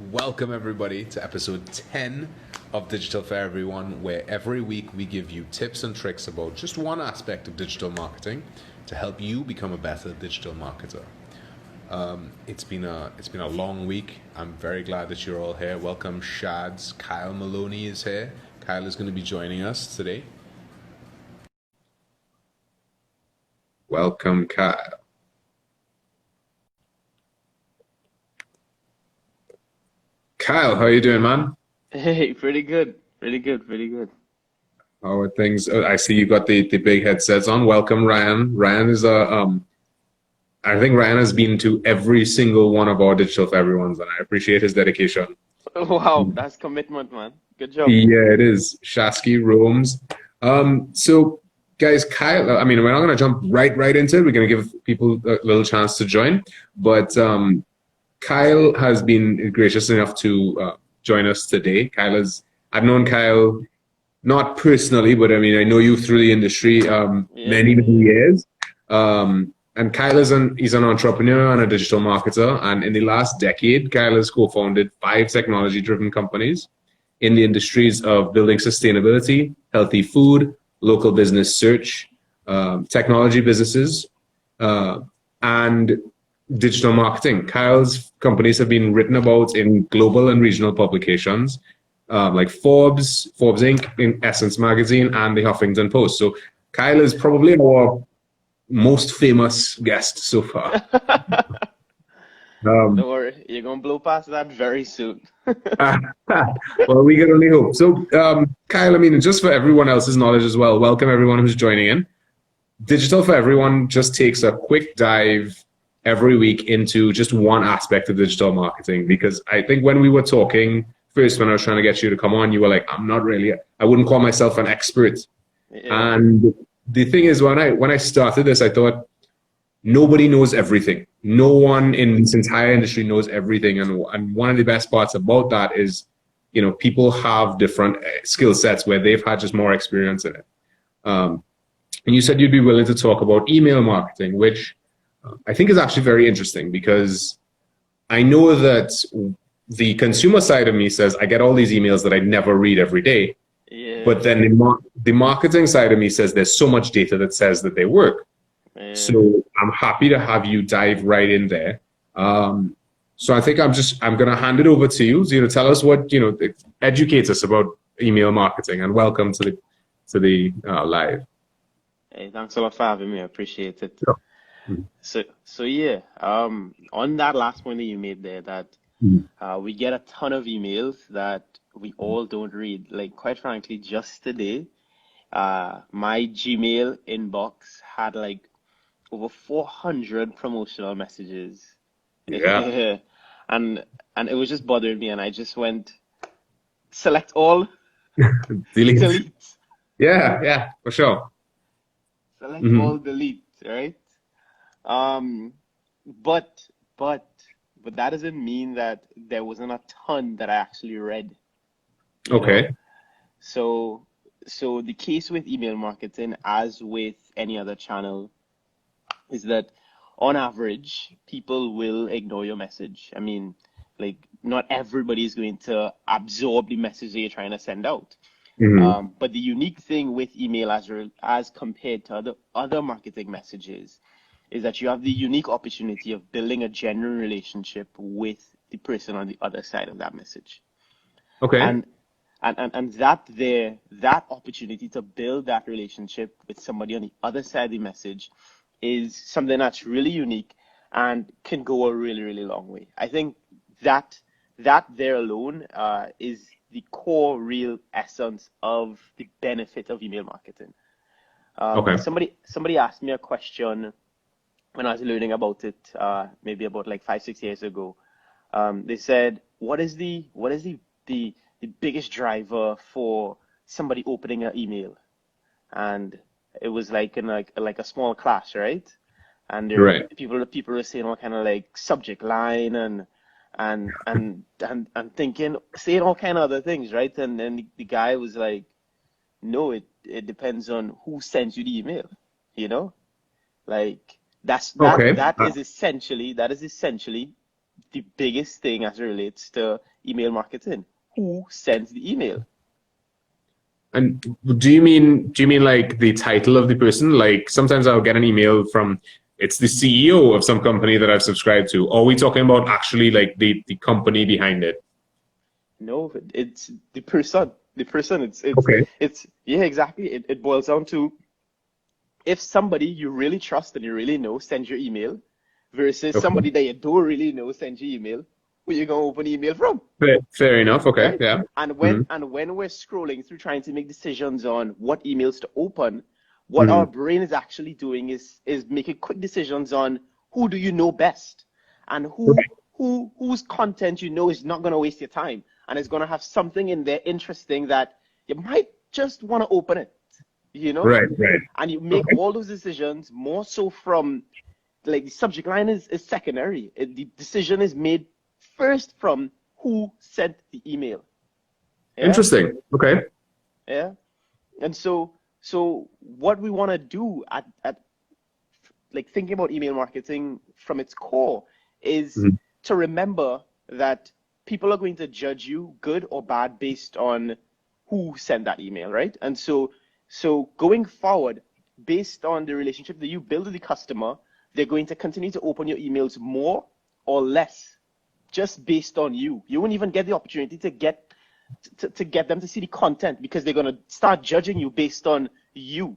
Welcome everybody to episode 10 of Digital for Everyone, where every week we give you tips and tricks about just one aspect of digital marketing to help you become a better digital marketer. It's been a long week. I'm very glad that you're all here. Welcome, Shads. Kyle Maloney is here. Kyle is going to be joining us today. Welcome, Kyle. Kyle, how are you doing, man? Hey, pretty good. Pretty good. Pretty good. How are things? I see you got the big headsets on. Welcome, Ryan. Ryan is I think Ryan has been to every single one of our Digital for Everyone's, and I appreciate his dedication. Wow, that's commitment, man. Good job. Yeah, it is. Shasky Rome's. So guys, Kyle, I mean, we're not going to jump right into it. We're going to give people a little chance to join. But Kyle has been gracious enough to join us today. I've known Kyle not personally, but I mean, I know you through the industry Yeah. many years. And Kyle he's an entrepreneur and a digital marketer. And in the last decade, Kyle has co-founded 5 technology-driven companies in the industries of building sustainability, healthy food, local business search, technology businesses, and digital marketing. Kyle's companies have been written about in global and regional publications like Forbes, Forbes Inc., in Essence Magazine, and the Huffington Post. So Kyle is probably our most famous guest so far. Don't Um, worry, you're gonna blow past that very soon. well, we can only hope. So, Kyle, I mean, just for everyone else's knowledge as well, welcome everyone who's joining in. Digital for Everyone just takes a quick dive every week into just one aspect of digital marketing, because I think when we were talking first, when I was trying to get you to come on, you were like, I wouldn't call myself an expert. Yeah. And the thing is, when I started this, I thought nobody knows everything. No one in this entire industry knows everything. And one of the best parts about that is, people have different skill sets where they've had just more experience in it. Um, and you said you'd be willing to talk about email marketing, which I think is actually very interesting, because I know that the consumer side of me says I get all these emails that I never read every day. Yeah. But then the marketing side of me says there's so much data that says that they work. Yeah. So I'm happy to have you dive right in there. So I think I'm going to hand it over to you. So, tell us what, educate us about email marketing, and welcome to the live. Hey, thanks a lot for having me. I appreciate it. Sure. Mhm. So yeah. On that last point that you made there, that Mhm. we get a ton of emails that we all don't read. Like, quite frankly, just today, my Gmail inbox had like over 400 promotional messages. Yeah. and and it was just bothering me, and I just went select all, Delete. delete, Yeah, yeah, for sure. select Hmm. all, delete, right? Um, but but but that doesn't mean that there wasn't a ton that I actually read, you know? Okay. So so the case with email marketing, as with any other channel, is that on average, people will ignore your message. I mean, like, not everybody is going to absorb the message that you're trying to send out. Hmm. But the unique thing with email as compared to other marketing messages is that you have the unique opportunity of building a genuine relationship with the person on the other side of that message. Okay. And that opportunity to build that relationship with somebody on the other side of the message is something that's really unique and can go a really, really long way. I think that that there alone is the core real essence of the benefit of email marketing. Okay. Somebody asked me a question when I was learning about it, maybe about like 5, 6 years ago. They said, what is the biggest driver for somebody opening an email? And it was like in like a small class, right? And Right. people were saying all kind of like subject line and thinking saying all kind of other things, right? And then the guy was like, no, it depends on who sends you the email, you know? Like, Okay. that is essentially the biggest thing as it relates to email marketing. Who sends the email? And do you mean like the title of the person? Like sometimes I'll get an email from it's the CEO of some company that I've subscribed to. Or are we talking about actually like the company behind it? No, it's the person. The person. Okay. It's yeah, exactly. It boils down to if somebody you really trust and you really know sends your email versus Okay. somebody that you don't really know sends your email, who you gonna open the email from? Fair enough. Okay. Right? Yeah. And Hmm. when we're scrolling through trying to make decisions on what emails to open, what our Hmm. brain is actually doing is making quick decisions on who do you know best and Right. whose content you know is not going to waste your time and is going to have something in there interesting that you might just want to open it, you know? Right. Right. And you make Okay. all those decisions more so from like the subject line is secondary. The decision is made first from who sent the email. Yeah, Interesting. Okay. yeah. And so what we want to do at like thinking about email marketing from its core is Mhm. to remember that people are going to judge you good or bad based on who sent that email, right? And so going forward, based on the relationship that you build with the customer, they're going to continue to open your emails more or less just based on you. You won't even get the opportunity to get them to see the content because they're going to start judging you based on you,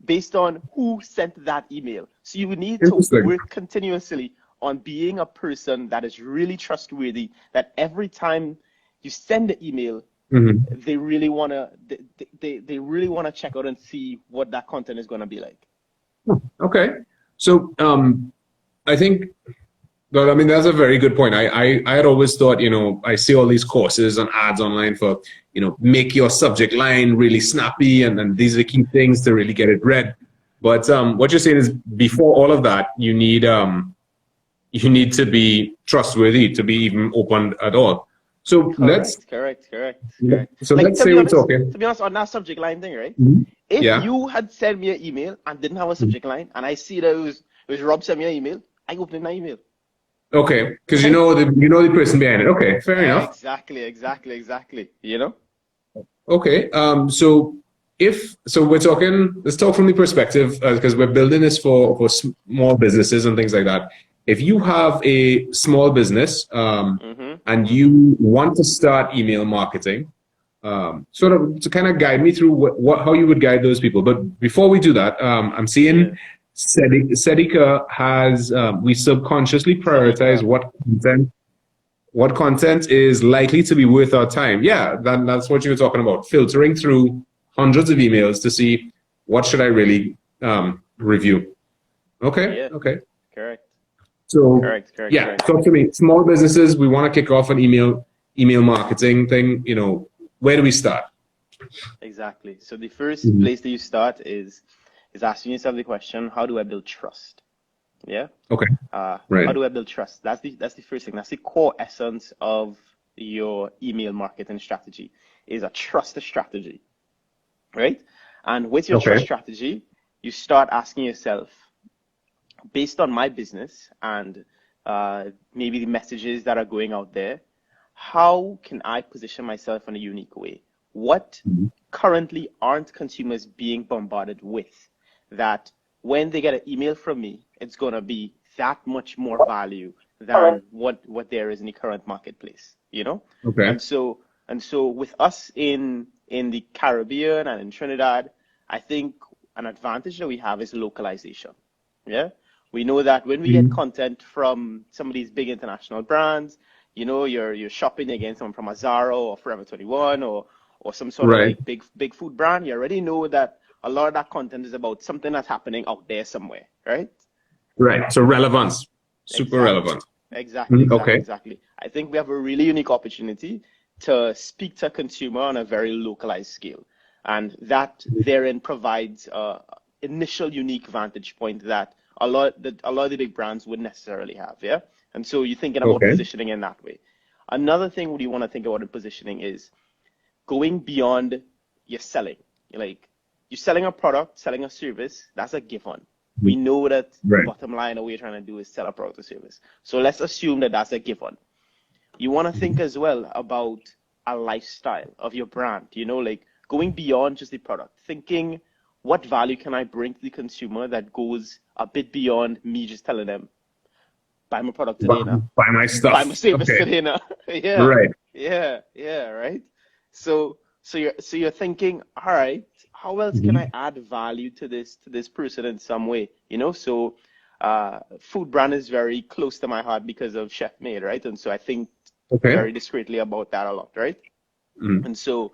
based on who sent that email. So you need to Interesting. work continuously on being a person that is really trustworthy, that every time you send an email, Hmm. they really want to they really want to check out and see what that content is going to be like. Okay. So I think well, I mean, that's a very good point. I had always thought, I see all these courses and ads online for, make your subject line really snappy, and these are the key things to really get it read. But what you're saying is before all of that, you need to be trustworthy to be even open at all. So let's Correct. so Like let's say we're talking. to be honest, on that subject line thing, right? Mhm. If Yeah. you had sent me an email and didn't have a subject line, and I see that it was Rob sent me an email, I open my email, Okay, because you right? know the person behind it. Okay, fair enough. Exactly. You know? Okay. So we're talking, let's talk from the perspective because we're building this for small businesses and things like that. If you have a small business and you want to start email marketing, sort of to kind of guide me through how you would guide those people. But before we do that, I'm Yeah. seeing Sedika has we subconsciously prioritize Sadika. what content is likely to be worth our time. Yeah, that's what you were talking about. Filtering through hundreds of emails to see what should I really review. Okay, Yeah. okay. Correct. So Correct. Correct. yeah, Correct. talk to me. Small businesses, we want to kick off an email marketing thing. Where do we start? Exactly. So the first Mhm. place that you start is asking yourself the question, how do I build trust? Yeah. Okay, How right. do I build trust? That's the first thing. That's the core essence of your email marketing strategy is a trust strategy, right? And with your Okay. trust strategy, you start asking yourself, based on my business and maybe the messages that are going out there, how can I position myself in a unique way? What Mhm. currently aren't consumers being bombarded with that when they get an email from me, it's going to be that much more value than what there is in the current marketplace, you know? Okay. And so with us in the Caribbean and in Trinidad, I think an advantage that we have is localization. Yeah. We know that when we get Mhm. content from some of these big international brands, you're shopping against someone from a Zara or Forever 21 or some sort of Right. like big food brand, you already know that a lot of that content is about something that's happening out there somewhere, right? Right. So relevance, super Exactly. relevant. Exactly, Mhm. exactly, Okay. exactly. I think we have a really unique opportunity to speak to a consumer on a very localized scale. And that therein provides initial unique vantage point that a lot of the big brands wouldn't necessarily have, yeah? And so you're thinking about Okay. positioning in that way. Another thing what you want to think about in positioning is going beyond your selling. Like you're selling a product, selling a service, that's a given. We know that Right. bottom line, what we're trying to do is sell a product or service. So let's assume that that's a given. You want to think as well about a lifestyle of your brand, like going beyond just the product, thinking what value can I bring to the consumer that goes a bit beyond me just telling them, buy my product today now, Buy my stuff. buy my service Okay. today now. Right. Yeah, right. So you're thinking, all right, how else can I add value to this person in some way? So food brand is very close to my heart because of Chef Made, right? And so I think Okay. very discreetly about that a lot, right? And so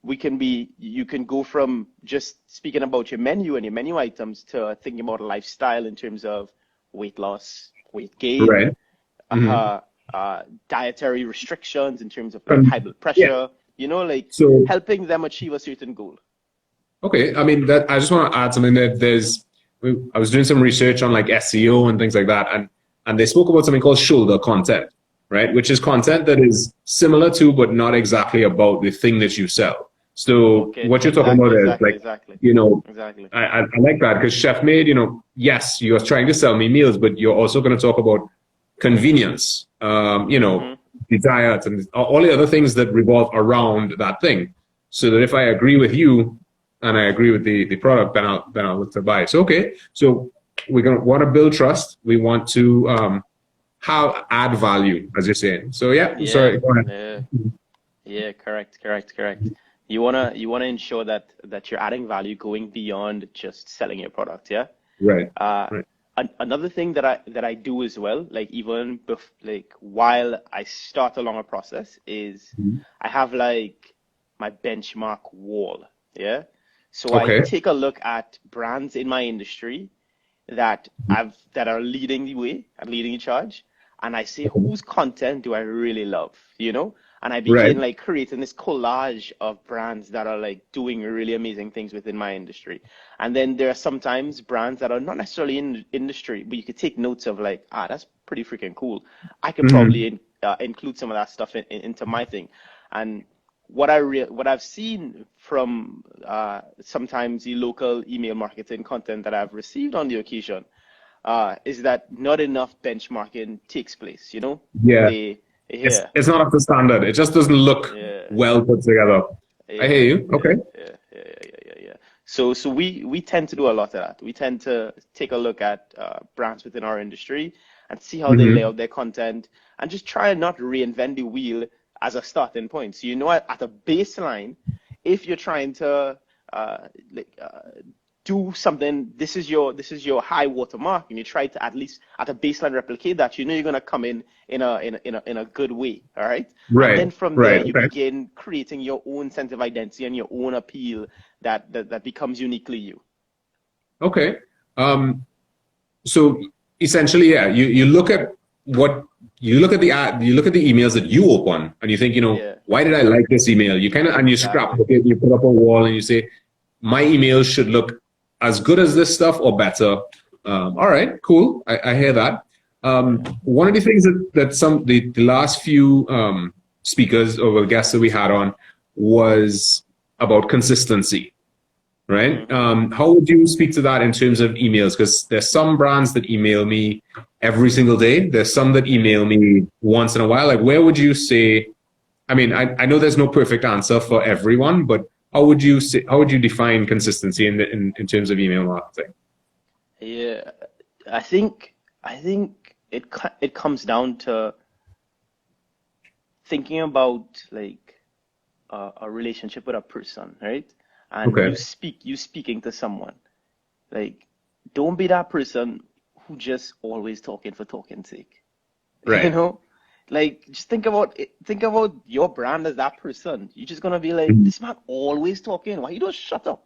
you can go from just speaking about your menu and your menu items to thinking about lifestyle in terms of weight loss, weight gain, Right. dietary restrictions in terms of like Um, high blood yeah. pressure, like So, helping them achieve a certain goal. okay. I mean, that I just want to add something that I was doing some research on like SEO and things like that, and they spoke about something called shoulder content, right? Which is content that is similar to, but not exactly about the thing that you sell. So Okay, what you're talking about is like, exactly. I like that because Chef Made, yes, you're trying to sell me meals, but you're also going to talk about convenience, the diet and all the other things that revolve around that thing. So that if I agree with you and I agree with the product, then I'll look to buy it. So, okay. So we're going to want to build trust. We want to add value, as you're saying. So yeah, sorry, go ahead. Yeah, correct. You wanna ensure that you're adding value going beyond just selling your product, yeah? Right. Uh, Right. Another thing that I do as well, like even like while I start along a process, is I have like my benchmark wall, yeah? So I Okay. take a look at brands in my industry that are leading the way and leading the charge, and I say, whose content do I really love, And I Right. begin like creating this collage of brands that are like doing really amazing things within my industry. And then there are sometimes brands that are not necessarily in the industry, but you could take notes of like, that's pretty freaking cool. I could probably include some of that stuff into my thing. And what I've seen from sometimes the local email marketing content that I've received on the occasion is that not enough benchmarking takes place. Yeah. Yeah, It's not up to standard. It just doesn't look yeah, well put together. I hear yeah, you. Okay. yeah. So we tend to do a lot of that. We tend to take a look at brands within our industry and see how they lay out their content and just try and not reinvent the wheel as a starting point. So at a baseline, if you're trying to do something, this is your high water mark, and you try to at least at a baseline replicate that, you're gonna come in a good way, all right? Right. And then from Right. there you Okay. begin creating your own sense of identity and your own appeal that becomes uniquely you. Okay. So essentially, yeah, you look at the emails that you open and you think, Yeah, why did I like this email? You kind of, and you scrap it, you put up a wall and you say, my emails should look as good as this stuff or better. All right, cool. I hear that. One of the things that the last few speakers or guests that we had on was about consistency, right? How would you speak to that in terms of emails? Because there's some brands that email me every single day. There's some that email me once in a while. Like, where would you say? I mean, I know there's no perfect answer for everyone, but how would you define consistency in terms of email marketing? Yeah, I think it comes down to thinking about like a relationship with a person, right? And Okay. you speaking to someone. Like, don't be that person who just always talking for talking's sake. Right. Like, just think about your brand as that person. You're just gonna be like, this man always talking. Why you don't shut up?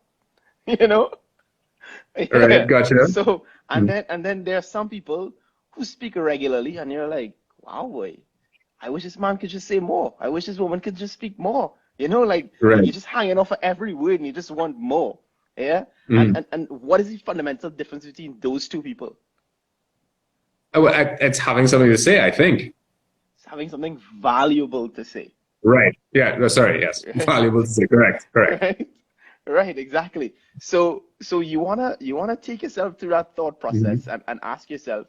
You know? All right. Yeah. Gotcha. So and then there are some people who speak regularly, and you're like, wow, boy, I wish this man could just say more. I wish this woman could just speak more. Like Right. you're just hanging off for every word, and you just want more. Yeah. Mm. And what is the fundamental difference between those two people? It's having something to say, I think. It's having something valuable to say. Right. Yeah. No, sorry. Yes. Right? Valuable to say. Correct. Correct. Right? Right, exactly. So you wanna take yourself through that thought Mhm. process and ask yourself,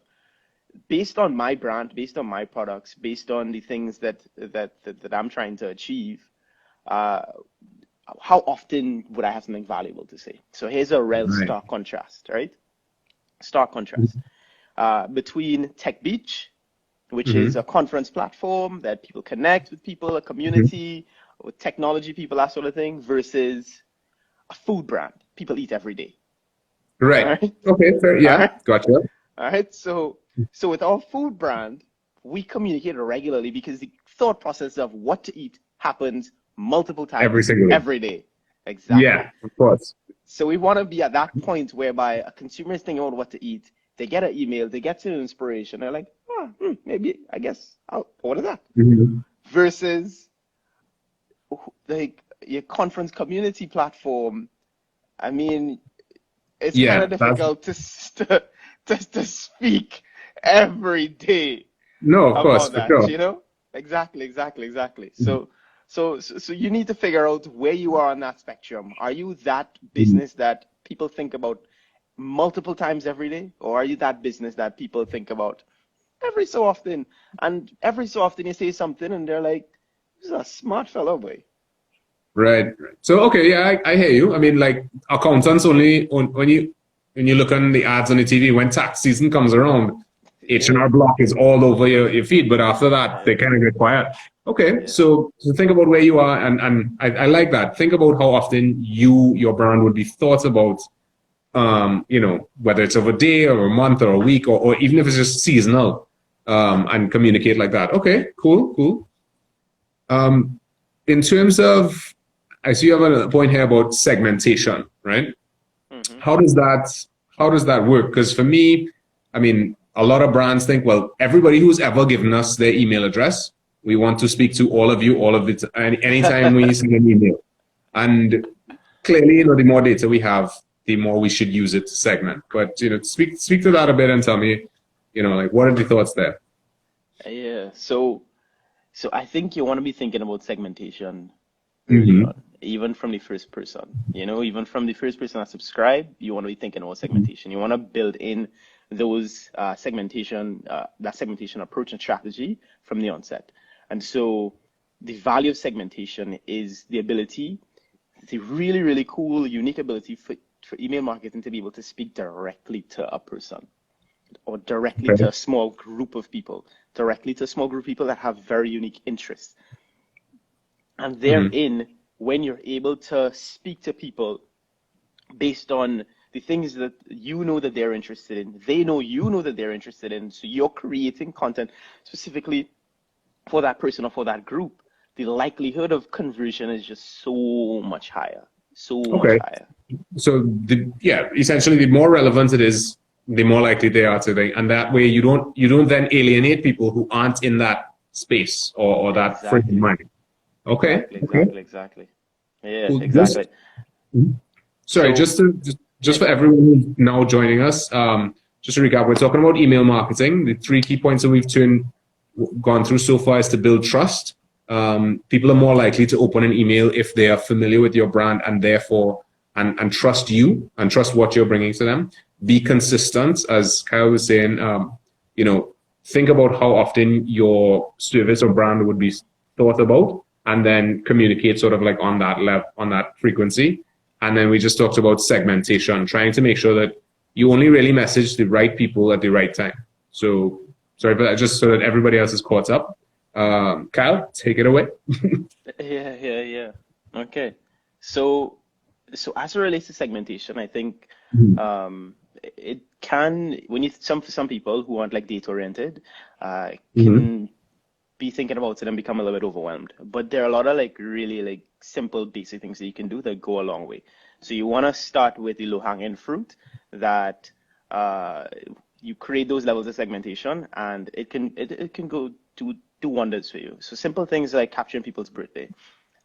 based on my brand, based on my products, based on the things that I'm trying to achieve, uh, how often would I have something valuable to say? So here's a real Right. stark contrast, right? Stark contrast between Tech Beach, which is a Hmm. conference platform that people connect with people, a community with technology people, that sort of thing, versus a food brand people eat every day. All Right. right. Okay. Fair. All Yeah. right. Gotcha. All right. So with our food brand, we communicate regularly because the thought process of what to eat happens multiple Every times single day. every day. Yeah. Exactly. Of course. So we want to be at that point whereby a consumer is thinking about what to eat. They get an email, they get some inspiration. They're like, maybe, I guess I'll order that. Hmm. Versus like your conference community platform. I mean, it's kind Yeah. of That's difficult to speak every day no. Of course, about for that, sure. you know? Exactly, exactly, exactly. So you need to figure out where you are on that spectrum. Are you that Mhm. business that people think about multiple times every day, or are you that business that people think about every so often? And every so often you say something, and they're like, "This is a smart fellow, boy." Right. So okay, yeah, I hear you. I mean, like accountants only when you look on the ads on the TV when tax season comes around, Yeah, H&R Block is all over your feed. But after that, they right. kind of get quiet. Okay, Yeah. so think about where you are, and I like that. Think about how often your brand would be thought about. Whether it's of a day or a month or a week or even if it's just seasonal, and communicate like that. Okay, cool, cool. Um, in terms of, I see you have a point here about segmentation, right? Hmm. How does that how does that work? Because for me, I mean, a lot of brands think, well, everybody who's ever given us their email address, we want to speak to all of you, all of it, anytime we send an email. And clearly, the more data we have, the more we should use it to segment. But speak to that a bit and tell me, like what are the thoughts there? Yeah. So I think you want to be thinking about segmentation early Mm-hmm. on, even from the first person. Even from the first person that subscribe, you want to be thinking about segmentation. You want to build in those that segmentation approach and strategy from the onset. And so the value of segmentation is the really, really cool, unique ability for email marketing to be able to speak directly to a person or directly to Okay. a small group of people, directly to a small group of people that have very unique interests. And Mm-hmm. therein, when you're able to speak to people based on the things that you know that they're interested in, they know you know that they're interested in, so you're creating content specifically for that person or for that group, the likelihood of conversion is just so much higher, so much Okay. higher. So yeah, essentially, the more relevant it is, the more likely they are to think, and that way you don't then alienate people who aren't in that space or that frame of Exactly, mind. Okay, exactly, okay, exactly, exactly. Yeah, cool. exactly. Sorry, So, just yeah, for go ahead. everyone who's now joining us, just to recap, we're talking about email marketing. The three key points that we've gone through so far is to build trust. People are more likely to open an email if they are familiar with your brand and therefore and trust you and trust what you're bringing to them. Be consistent, as Kyle was saying. Think about how often your service or brand would be thought about, and then communicate sort of like on that level, on that frequency. And then we just talked about segmentation, trying to make sure that you only really message the right people at the right time. So sorry for that, just so that everybody else is caught up. Kyle, take it away. Yeah, yeah, yeah. Okay. So, so as it relates to segmentation, I think it can, when you some for some people who aren't like data oriented, Mm-hmm. can be thinking about it and become a little bit overwhelmed. But there are a lot of like really like simple basic things that you can do that go a long way. So you want to start with the low-hanging fruit that uh, you create those levels of segmentation, and it can go do wonders for you. So simple things like capturing people's birthday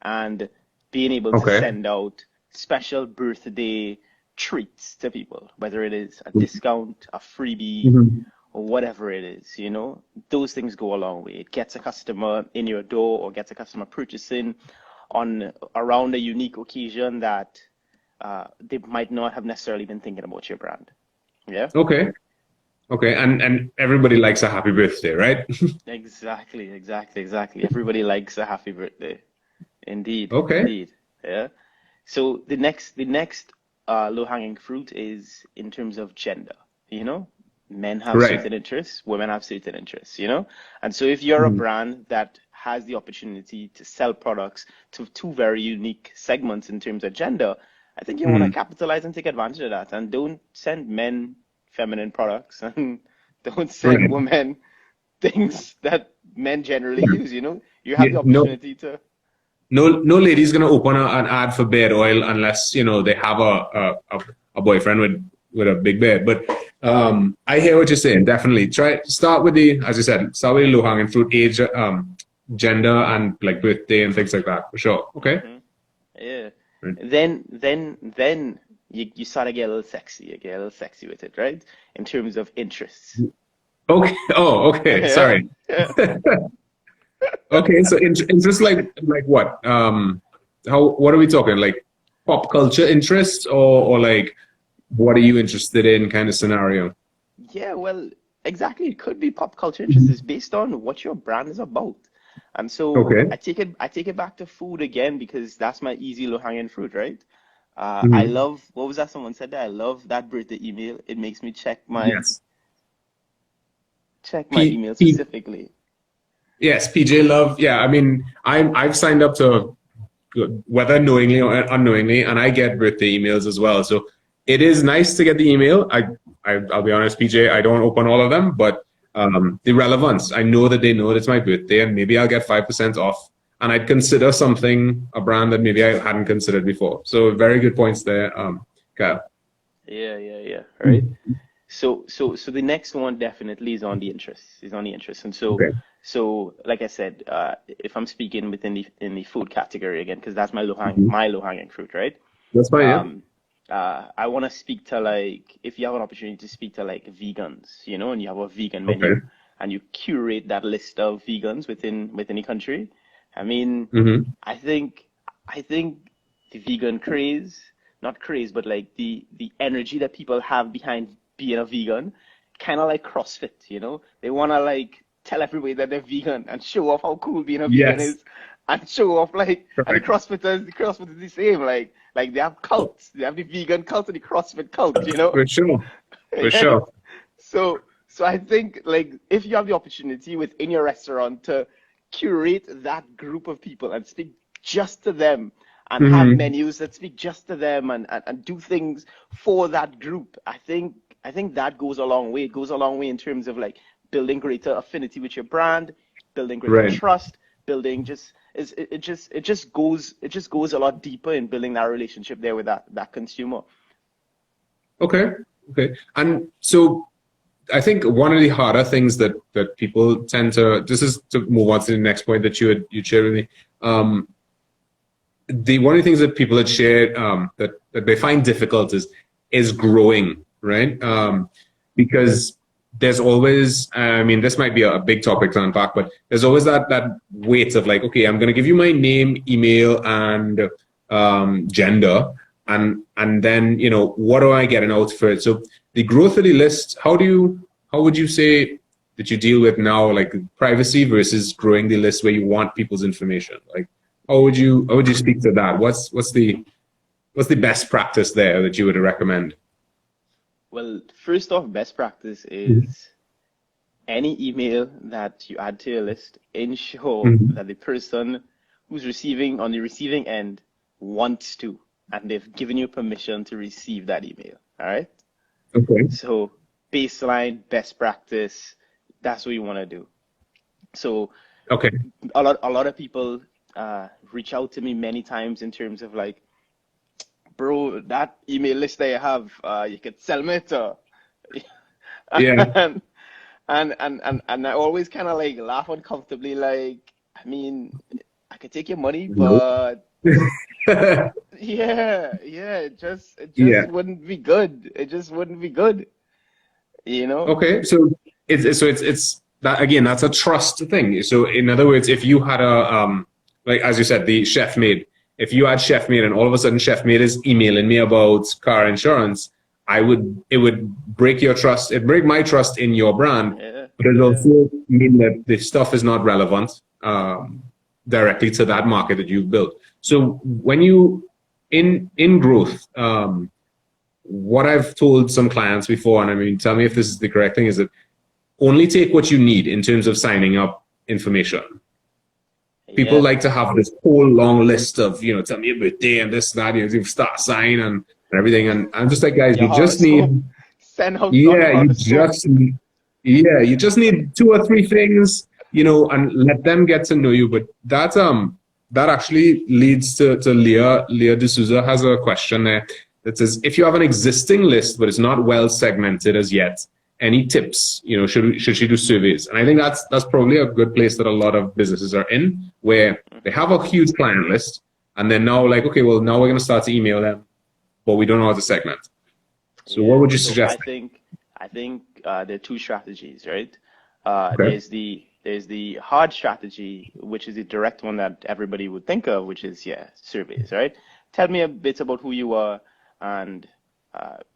and being able to Okay. send out special birthday treats to people, whether it is a discount, a freebie, Mm-hmm. or whatever it is, those things go a long way. It gets a customer in your door or gets a customer purchasing on around a unique occasion that they might not have necessarily been thinking about your brand. Yeah. Okay. Okay. And everybody likes a happy birthday, right? Exactly. Everybody likes a happy birthday. Indeed. Okay. Yeah. So the next low-hanging fruit is in terms of gender. You know, men have Right. certain interests, women have certain interests, you know? And so if you're a brand that has the opportunity to sell products to two very unique segments in terms of gender, I think you want to Mm. capitalize and take advantage of that. And don't send men feminine products and don't send Right. women things that men generally Yeah. use, you know? You have Yeah. the No, opportunity to. no lady's gonna open an ad for beard oil unless they have a boyfriend with a big beard. But I hear what you're saying. Definitely try start with the, as you said, start with the low hanging fruit, age, gender, and like birthday and things like that for sure. Okay. Mhm. Yeah. Right. Then you sort of get a little sexy. You get a little sexy with it, right? In terms of interests. Okay. Oh, okay. Yeah. Sorry. Yeah. Okay. So interest like what? What are we talking? Like pop culture interest or like what are you interested in kind of scenario? Yeah, well, exactly. It could be pop culture interest. It's based on what your brand is about. And so Okay. I take it back to food again because that's my easy low-hanging fruit, right? I Mhm. love, what was that someone said that? I love that birthday email. It makes me Yes. check my P, email P, specifically. yes, PJ Love. Yeah, I mean, I've signed up to whether knowingly or unknowingly, and I get birthday emails as well. So it is nice to get the email. I'll be honest, PJ, I don't open all of them, but the relevance. I know that they know that it's my birthday, and maybe I'll get 5% off. And I'd consider something a brand that maybe I hadn't considered before. So very good points there, Kyle. Yeah. Right. So the next one definitely is on the interest. Is on the interest. And Okay, so like I said, if I'm speaking within the food category again, because that's Mhm. my low hanging fruit, right? That's fine. Yeah. Um, I want to speak to, like, if you have an opportunity to speak to like vegans, you know, and you have a vegan Okay. menu and you curate that list of vegans within the country. I mean, Hmm. I think the vegan craze, not craze, but like the energy that people have behind being a vegan, kind of like CrossFit, you know? They want to like tell everybody that they're vegan and show off how cool being a vegan Yes. is and show off like, and Correct. the CrossFitters the same, like they have cults. They have the vegan cult and the CrossFit cult, you know? For sure. For Yeah. sure. So I think, like, if you have the opportunity within your restaurant to curate that group of people and speak just to them and have Hmm. menus that speak just to them and do things for that group, I think that goes a long way. It goes a long way in terms of like building greater affinity with your brand, building greater Right. trust, building just is it just goes a lot deeper in building that relationship there with that consumer. Okay. Okay. And so I think one of the harder things that people tend to, this is to move on to the next point that you shared with me. The one of the things that people had shared that they find difficult is growing, right? Because there's always, I mean, this might be a big topic to unpack, but there's always that weight of like, okay, I'm going to give you my name, email, and gender, and then what do I get an out for it? So the growth of the list, how would you say that you deal with now, like privacy versus growing the list where you want people's information? Like, how would you speak to that? What's the best practice there that you would recommend? Well, first off, best practice is any email that you add to your list, ensure Mhm. that the person who's receiving on the receiving end wants to, and they've given you permission to receive that email. All right. Okay. So baseline, best practice, that's what you want to do. So Okay. a lot of people reach out to me many times in terms of like, bro, that email list that you have, you could sell me to. Yeah. and and I always kind of like laugh uncomfortably, like, I mean, I could take your money, Nope. but yeah, it just Yeah. wouldn't be good. It just wouldn't be good, you know? Okay. So it's that again. That's a trust thing. So in other words, if you had a like as you said, the chef made. if you had Chefmate and all of a sudden Chefmate is emailing me about car insurance, it would break your trust. It break my trust in your brand, but it also mean that the stuff is not relevant directly to that market that you've built. So when you in growth, what I've told some clients before, and I mean, tell me if this is the correct thing, is that only take what you need in terms of signing up information. People like to have this whole long list of, tell me your birthday and this, that, you start sign and everything. And I'm just like, guys, you just need, you just need 2 or 3 things, and let them get to know you. But that actually leads to Leah D'Souza has a question there that says, if you have an existing list, but it's not well segmented as yet, any tips, should she do surveys? And I think that's probably a good place that a lot of businesses are in, where they have a huge client list and then now like, okay, well, now we're going to start to email them, but we don't know how to segment. So what would you suggest? I think there are 2 strategies, right? There's the hard strategy, which is the direct one that everybody would think of, which is surveys, right? Tell me a bit about who you are, and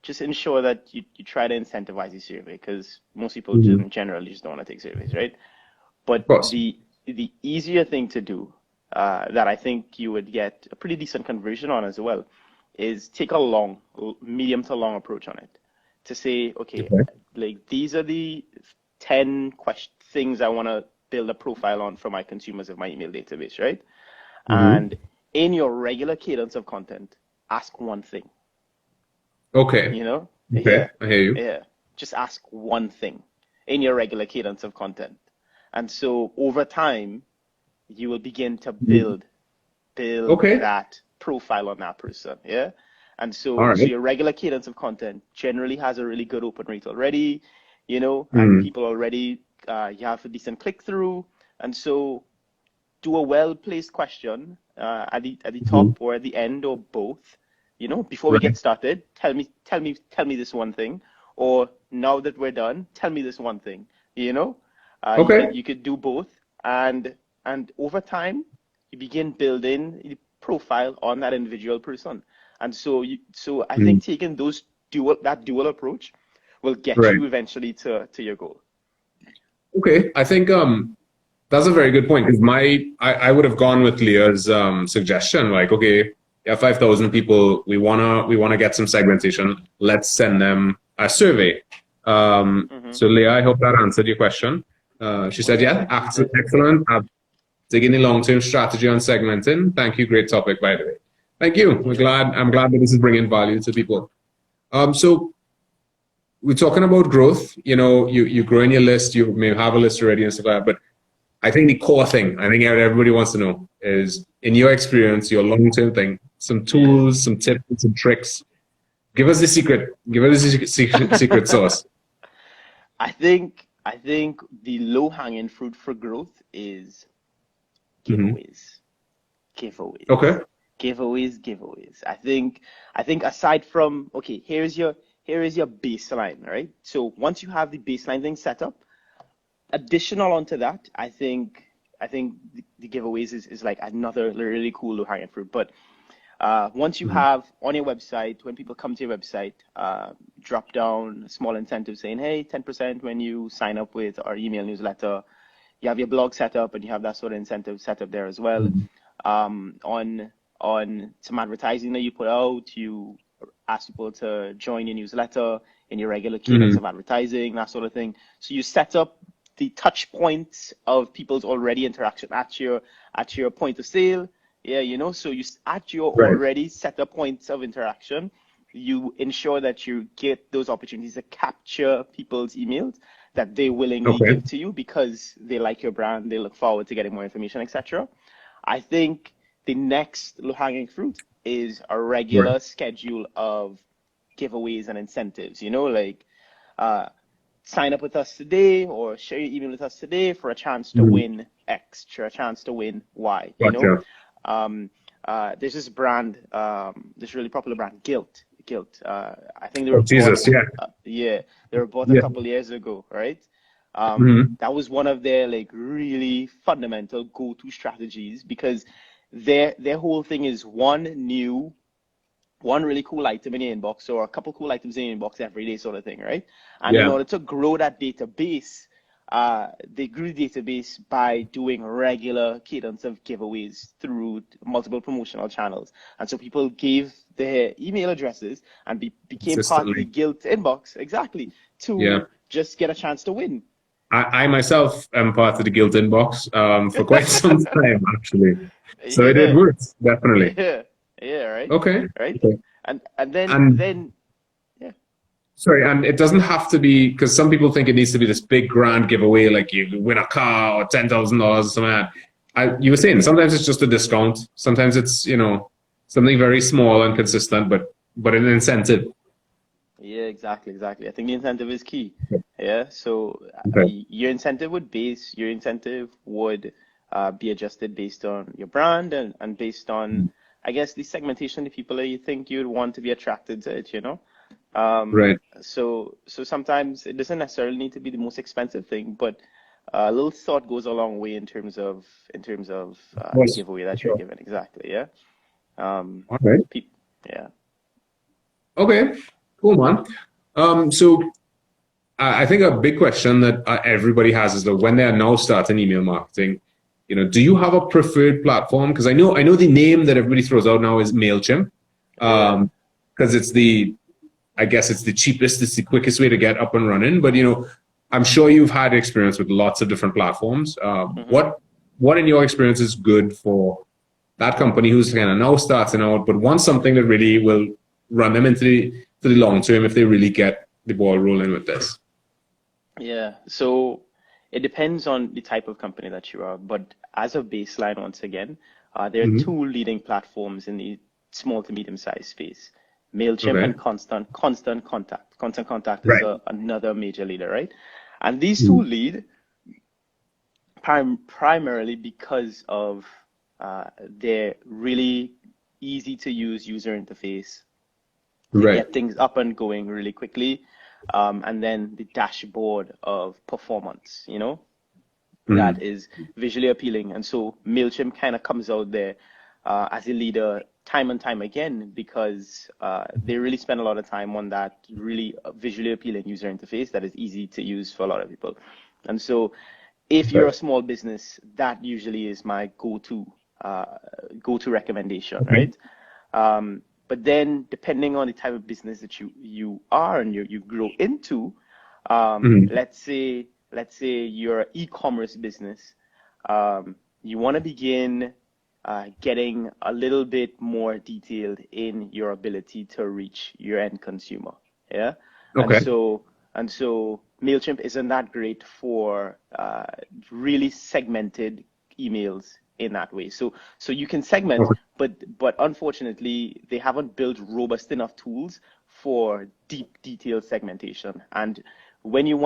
just ensure that you try to incentivize the survey, because most people generally just don't want to take surveys, right? But the easier thing to do, that I think you would get a pretty decent conversion on as well, is take a medium to long approach on it. To say, okay, like these are the 10 things I want to build a profile on for my consumers of my email database, right? And in your regular cadence of content, ask one thing. Okay. Okay, I hear you. Yeah, just ask one thing in your regular cadence of content. And so over time, you will begin to build that profile on that person, yeah? And so, so your regular cadence of content generally has a really good open rate already, and people already, you have a decent click-through. And so do a well-placed question at the top or at the end or both. Before we get started, tell me this one thing, or now that we're done, tell me this one thing. You could do both, and over time, you begin building the profile on that individual person. And so I think taking that dual approach will get you eventually to your goal. Okay, I think that's a very good point, because I would have gone with Leah's suggestion, like, okay, yeah, 5,000 people. We wanna get some segmentation. Let's send them a survey. So Leah, I hope that answered your question. She said, yeah, excellent. I'm taking the long-term strategy on segmenting. Thank you. Great topic, by the way. Thank you. I'm glad that this is bringing value to people. So we're talking about growth. You grow in your list. You may have a list already and stuff like that. But I think the core thing, I think everybody wants to know is, in your experience, your long-term thing, some tools, some tips, some tricks. Give us the secret. Give us the secret sauce. I think the low-hanging fruit for growth is giveaways. Giveaways. Okay. Giveaways. I think aside from, okay, here is your baseline, right? So once you have the baseline thing set up, additional onto that, I think the giveaways is like another really cool low-hanging fruit. But once you have on your website, when people come to your website, drop down a small incentive saying, hey, 10% when you sign up with our email newsletter. You have your blog set up, and you have that sort of incentive set up there as well. On some advertising that you put out, you ask people to join your newsletter in your regular cadence of advertising, that sort of thing. So you set up the touch points of people's already interaction at your point of sale. Yeah, so you at your already set up points of interaction, you ensure that you get those opportunities to capture people's emails that they willingly give to you because they like your brand, they look forward to getting more information, etc. I think the next low-hanging fruit is a regular schedule of giveaways and incentives. Like sign up with us today, or share your email with us today for a chance to win X, for a chance to win Y. There's this brand, this really popular brand, Guilt. I think they were bought, they were bought a couple years ago, right? That was one of their like really fundamental go-to strategies, because their whole thing is one really cool item in your inbox or a couple cool items in your inbox every day sort of thing, right? And in Yeah. order to grow that database, they grew the database by doing regular cadence of giveaways through multiple promotional channels. And so people gave their email addresses and became part of the Consistently. guild inbox, exactly, Yeah. to just get a chance to win. I myself am part of the guilt inbox for quite some time, actually. So it Yeah, works, definitely. yeah, yeah, right, Okay. right. Okay. And then And then yeah, sorry, and it doesn't have to be, because some people think it needs to be this big grand giveaway, like you win a car or $10,000 or something like that. You were saying sometimes it's just a discount. Sometimes it's, something very small and consistent, but an incentive. yeah, exactly. I think the incentive is key. Yeah, so Okay. your incentive would be adjusted based on your brand and based on, I guess, the segmentation of people that you think you'd want to be attracted to it, you know? Right. So sometimes it doesn't necessarily need to be the most expensive thing, but a little thought goes a long way in terms of the Was giveaway that you're sure. given. Exactly, yeah. Um, All right. peop yeah. Okay. Cool, man. So I think a big question that everybody has is that when they are now starting email marketing, do you have a preferred platform? Because I know the name that everybody throws out now is Mailchimp, Yeah. because I guess it's the cheapest, it's the quickest way to get up and running. But I'm sure you've had experience with lots of different platforms. hmm What in your experience is good for that company who's kind of now starting out, but wants something that really will run them into the long term if they really get the ball rolling with this? Yeah. So it depends on the type of company that you are, but as a baseline, once again, there are Hmm. two leading platforms in the small to medium sized space, Mailchimp Okay. and Constant Contact. Constant Contact is Right. another major leader, right? And these two Mm. lead primarily because of their really easy to use user interface. They Right. get things up and going really quickly. And then the dashboard of performance, that Mm. is visually appealing. And so MailChimp kind of comes out there as a leader time and time again because they really spend a lot of time on that really visually appealing user interface that is easy to use for a lot of people. And so if you're Right. a small business, that usually is my go-to recommendation, Okay. right? But then depending on the type of business that you are and you grow into, Mm. let's say you're an e-commerce business, you want to begin getting a little bit more detailed in your ability to reach your end consumer. Yeah. And Okay. so and so MailChimp isn't that great for really segmented emails in that way. So you can segment, Okay. but unfortunately they haven't built robust enough tools for deep detailed segmentation. And when you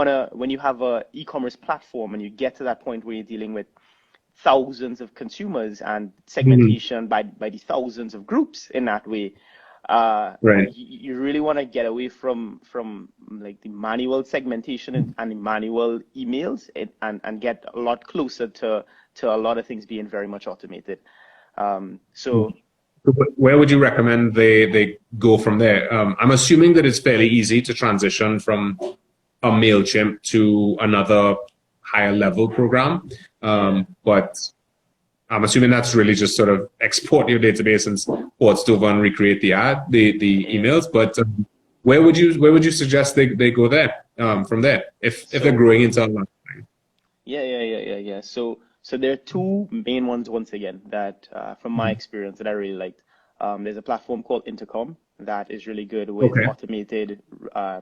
have a e-commerce platform and you get to that point where you're dealing with thousands of consumers and Mm. segmentation by the thousands of groups in that way, Right. you really want to get away from like the manual segmentation and the manual emails and get a lot closer to a lot of things being very much automated. So So where would you recommend they go from there? I'm assuming that it's fairly easy to transition from a Mailchimp to another higher level program, yeah, but I'm assuming that's really just sort of export your database and port it over and recreate the yeah. emails. But where would you suggest they go there from there if they're So growing into a lot? yeah. So there are two main ones once again that, from my experience, that I really liked. There's a platform called Intercom that is really good with Okay. automated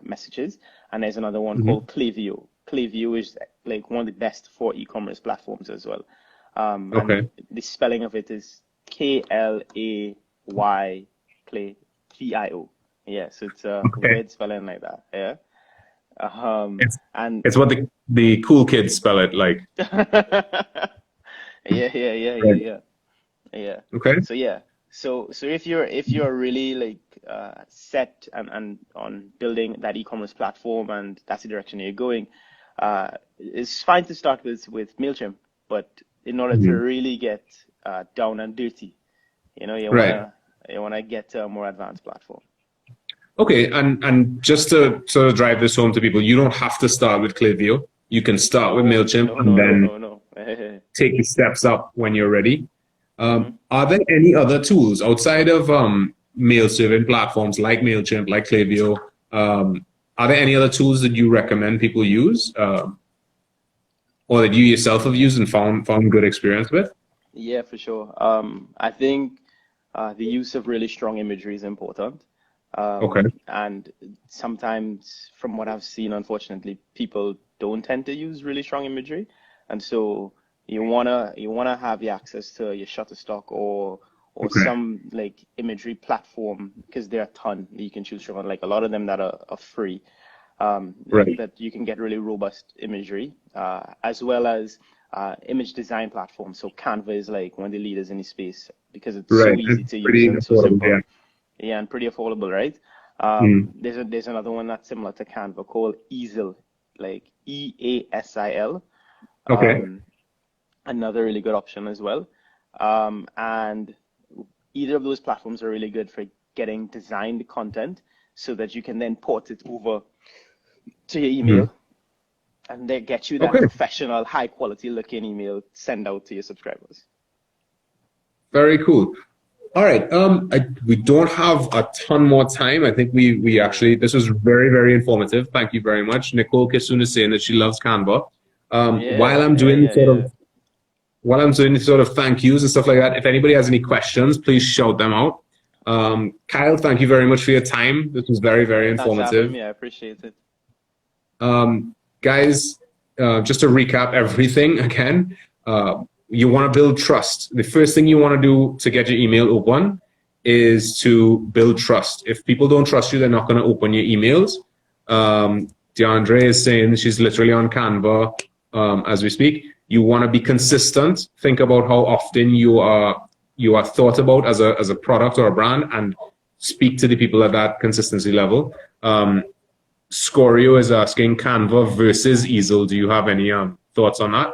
messages, and there's another one Hmm. called Klaviyo. Klaviyo is like one of the best for e-commerce platforms as well. And Okay. the spelling of it is Klay, Vio. Yeah, so it's a Okay. weird spelling like that. Yeah. It's And it's what the cool kids spell it like. Right. yeah. Yeah. Okay. So yeah. So if you're really like set and on building that e-commerce platform and that's the direction you're going, it's fine to start with Mailchimp, but in order to really get down and dirty, you know, Right. you wanna get to a more advanced platform. Okay, and just to sort of drive this home to people, you don't have to start with Klaviyo. You can start with MailChimp No, and no, no, then no, no. take the steps up when you're ready. Mhm. Are there any other tools outside of mail serving platforms like MailChimp, like Klaviyo? Are there any other tools that you recommend people use, or that you yourself have used and found good experience with? Yeah, for sure. I think the use of really strong imagery is important. Okay. And sometimes, from what I've seen, unfortunately, people don't tend to use really strong imagery, and so you wanna have the access to your Shutterstock or Okay. some like imagery platform, because there are a ton that you can choose from, like a lot of them that are free, Right. that you can get really robust imagery, as well as image design platforms. So Canva is like one of the leaders in the space because it's so Right. easy It's to use pretty and so affordable. simple. Yeah. Yeah, and pretty affordable, right? Mm. There's another one that's similar to Canva called Easel, like EASIL. Okay. Um, Another really good option as well. And either of those platforms are really good for getting designed content so that you can then port it over to your Mm. email and they get you that Okay. professional, high quality looking email send out to your subscribers. Very cool. All right. We don't have a ton more time. I think we actually, this was very, very informative. Thank you very much. Nicole Kisun is saying that she loves Canva. While Yeah, I'm yeah, doing yeah, yeah. sort of thank yous and stuff like that, if anybody has any questions, please shout them out. Kyle, thank you very much for your time. This was very, very Thanks for having informative. me. I appreciate it. Guys, just to recap everything again, you want to build trust. The first thing you want to do to get your email open is to build trust. If people don't trust you, they're not going to open your emails. DeAndre is saying she's literally on Canva as we speak. You want to be consistent. Think about how often you are thought about as a product or a brand, and speak to the people at that consistency level. Scorio is asking Canva versus Easel. Do you have any thoughts on that?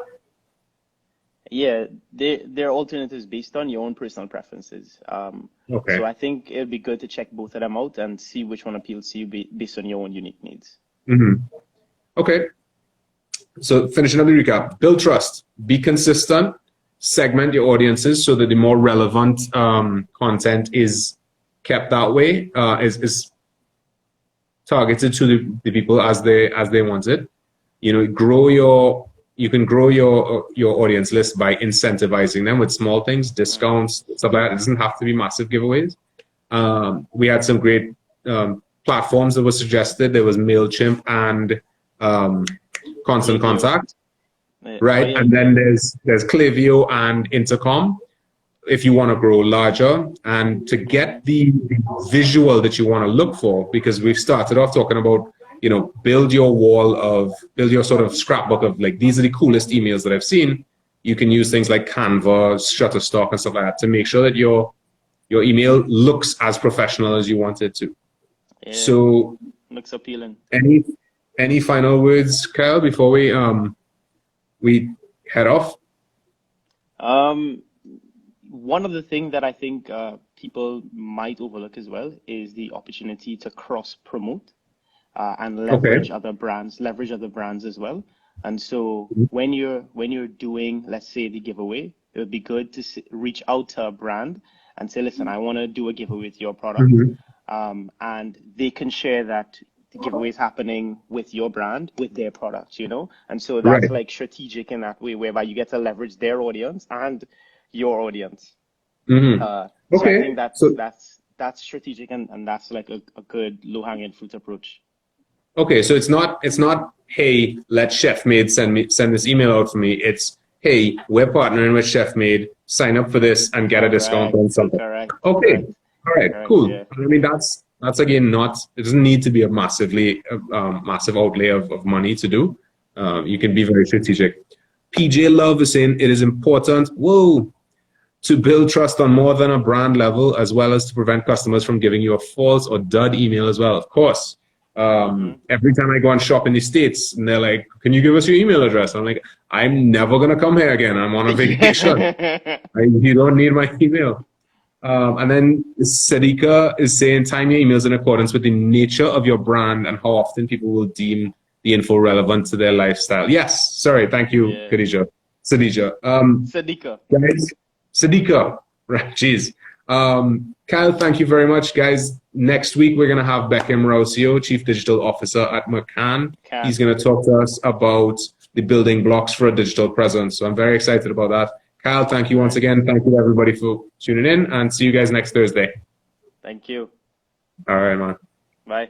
Yeah, they're alternatives based on your own personal preferences. Okay. So I think it'd be good to check both of them out and see which one appeals to you based on your own unique needs. Mm-hmm. Okay. So finishing up the recap, build trust, be consistent, segment your audiences so that the more relevant content is kept that way, is targeted to the people as they want it. You know, you can grow your audience list by incentivizing them with small things, discounts, stuff like that. It doesn't have to be massive giveaways. We had some great platforms that were suggested. There was MailChimp and Constant Klaviyo. Contact, Oh, right? yeah, And then yeah. there's Klaviyo and Intercom if you want to grow larger and to get the visual that you want to look for, because we've started off talking about, you know, build your sort of scrapbook of like, these are the coolest emails that I've seen. You can use things like Canva, Shutterstock and stuff like that to make sure that your email looks as professional as you want it to. Yeah, So looks appealing. any final words, Kyle, before we head off? One of the things that I think people might overlook as well is the opportunity to cross promote and Okay. leverage other brands as well. And so when you're doing, let's say, the giveaway, it would be good to reach out to a brand and say, listen, I want to do a giveaway with your product. And they can share that the giveaway is happening with your brand, with their product, you know? And so that's Right. like strategic in that way, whereby you get to leverage their audience and your audience. Mm-hmm. So I Okay. think that's strategic and that's like a good low-hanging fruit approach. Okay, so it's not hey, let ChefMade send this email out for me. It's hey, we're partnering with ChefMade. Sign up for this and get a discount on something. Correct. Okay, Correct. all right, Correct, cool. yeah. I mean that's again not, it doesn't need to be a massive outlay of money to do. You can be very strategic. PJ Love is saying it is important. Whoa. To build trust on more than a brand level, as well as to prevent customers from giving you a false or dud email as well. Of course, Every time I go and shop in the States, and they're like, "Can you give us your email address?" I'm like, "I'm never gonna come here again. I'm on a vacation. You don't need my email." And then Sadika is saying, "Time your emails in accordance with the nature of your brand and how often people will deem the info relevant to their lifestyle." Yes, sorry, thank you, Khadija. Sadija. Sadika. Guys, Sadika. Right, jeez. Kyle, thank you very much, guys. Next week, we're going to have Beckham Rausio, Chief Digital Officer at McCann. He's going to talk to us about the building blocks for a digital presence. So I'm very excited about that. Kyle, thank you once again. Thank you to everybody for tuning in, and see you guys next Thursday. Thank you. All right, man. Bye.